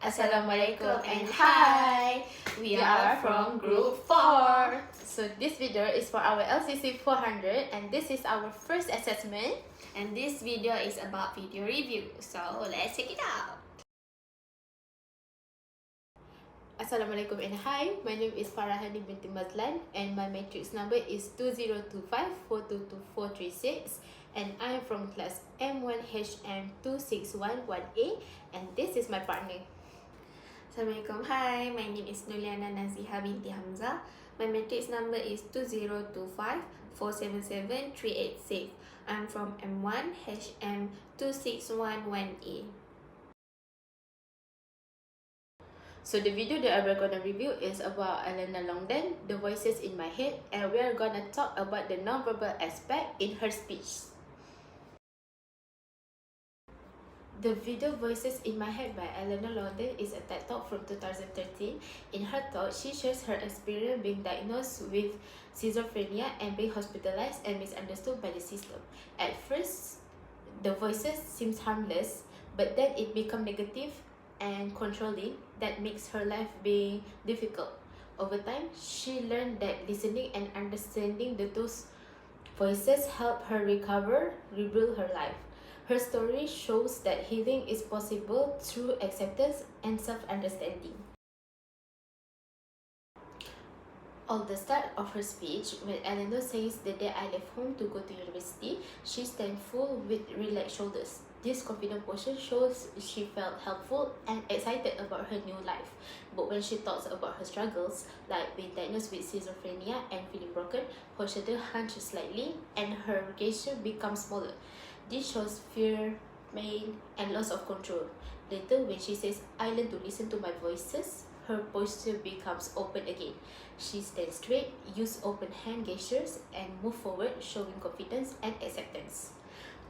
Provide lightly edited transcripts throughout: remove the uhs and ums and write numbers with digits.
Assalamualaikum and hi! We are from Group 4. So this video is for our LCC400 and this is our first assessment. And this video is about video review. So let's check it out. Assalamualaikum and hi, my name is Farahani binti Mazlan and my matrix number is 2025422436 and I am from class M1HM2611A and this is my partner. Assalamualaikum, hi, my name is Nuliana Naziha binti Hamzah. My matrix number is 2025477386. I'm from M1HM2611A. So the video that we're gonna review is about Elena Longden, the voices in my head, and we're gonna talk about the non-verbal aspect in her speech. The video Voices in My Head by Elena Longden is a TED Talk from 2013. In her talk, she shares her experience being diagnosed with schizophrenia and being hospitalized and misunderstood by the system. At first, the voices seems harmless, but then it becomes negative and controlling that makes her life being difficult. Over time, she learned that listening and understanding those voices help her rebuild her life. Her story shows that healing is possible through acceptance and self-understanding. On the start of her speech, when Eleanor says the day I left home to go to university, she stands full with relaxed shoulders. This confident posture shows she felt helpful and excited about her new life. But when she talks about her struggles, like being diagnosed with schizophrenia and feeling broken, her shoulder hunches slightly and her gesture becomes smaller. This shows fear, pain, and loss of control. Later, when she says, I learned to listen to my voices, her posture becomes open again. She stands straight, uses open hand gestures, and moves forward, showing confidence and acceptance.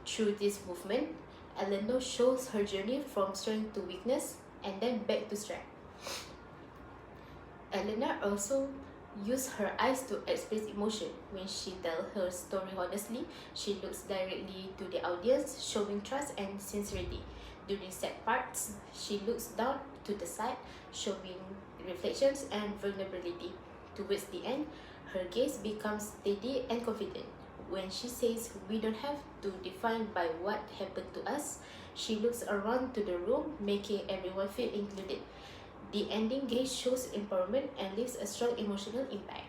Through this movement, Eleanor shows her journey from strength to weakness and then back to strength. Eleanor also uses her eyes to express emotion. When she tells her story honestly, she looks directly to the audience, showing trust and sincerity. During sad parts, she looks down to the side, showing reflections and vulnerability. Towards the end, her gaze becomes steady and confident. When she says we don't have to define by what happened to us, she looks around to the room, making everyone feel included. The ending gaze shows empowerment and leaves a strong emotional impact.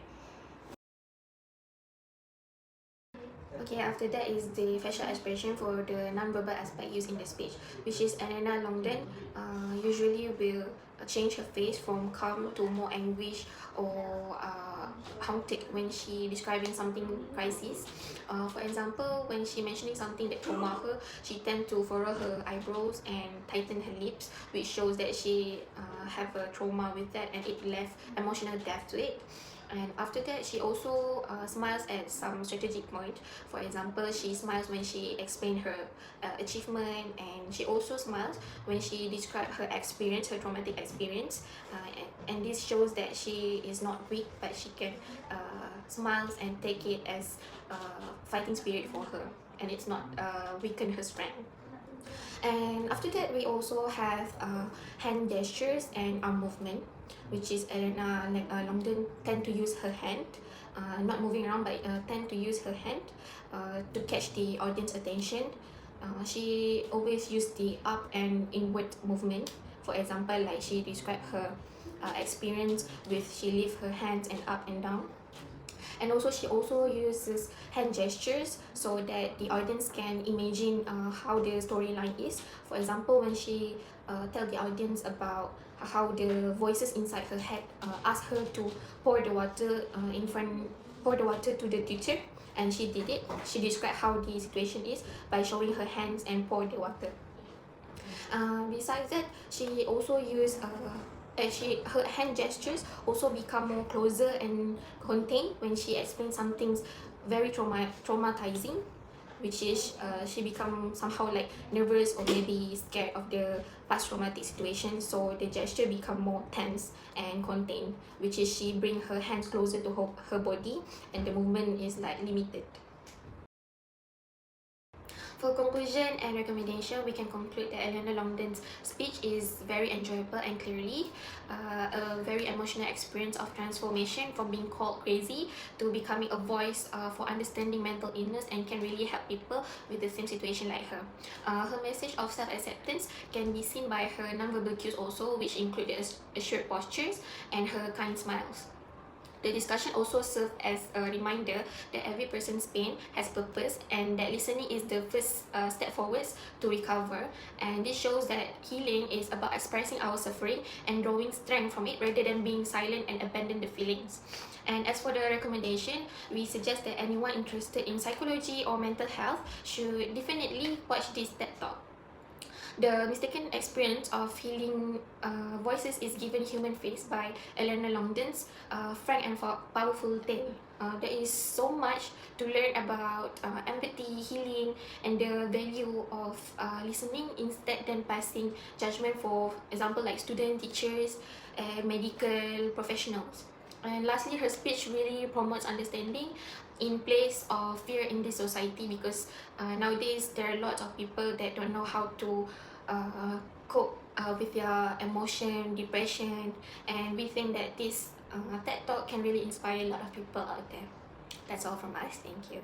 Okay, after that is the facial expression for the non-verbal aspect used in the speech, which is Elena Longden usually will change her face from calm to more anguish or haunted when she describing something crisis. For example, when she mentioning something that trauma her, she tend to furrow her eyebrows and tighten her lips, which shows that she have a trauma with that and it left emotional depth to it. And after that, she also smiles at some strategic point. For example, she smiles when she explains her achievement, and she also smiles when she describes her experience, her traumatic experience. And this shows that she is not weak, but she can smiles and take it as fighting spirit for her, and it's not weaken her strength. And after that, we also have hand gestures and arm movement, which is Elena Longden tend to use her hand, not moving around, but tend to use her hand to catch the audience attention. She always use the up and inward movement. For example, like she described her experience with she lift her hands and up and down. And also she also uses hand gestures so that the audience can imagine how the storyline is. For example, when she tell the audience about how the voices inside her head ask her to pour the water to the teacher, and she did it. She described how the situation is by showing her hands and pour the water. Besides that, she also used her hand gestures also become more closer and contained when she explains something very traumatizing, which is she become somehow like nervous or maybe scared of the past traumatic situation, so the gesture become more tense and contained, which is she bring her hands closer to her body and the movement is like limited. For conclusion and recommendation, we can conclude that Eleanor Longden's speech is very enjoyable and clearly a very emotional experience of transformation from being called crazy to becoming a voice for understanding mental illness and can really help people with the same situation like her. Her message of self-acceptance can be seen by her non-verbal cues also, which include the assured postures and her kind smiles. The discussion also served as a reminder that every person's pain has purpose and that listening is the first step forwards to recover. And this shows that healing is about expressing our suffering and drawing strength from it rather than being silent and abandon the feelings. And as for the recommendation, we suggest that anyone interested in psychology or mental health should definitely watch this TED Talk. The Mistaken Experience of Healing Voices is Given Human Face by Eleanor Longden's frank and powerful tale. There is so much to learn about empathy, healing, and the value of listening instead than passing judgment, for example, like students, teachers, and medical professionals. And lastly, her speech really promotes understanding in place of fear in this society, because nowadays there are lots of people that don't know how to cope with their emotion, depression, and we think that this TED Talk can really inspire a lot of people out there. That's all from us. Thank you.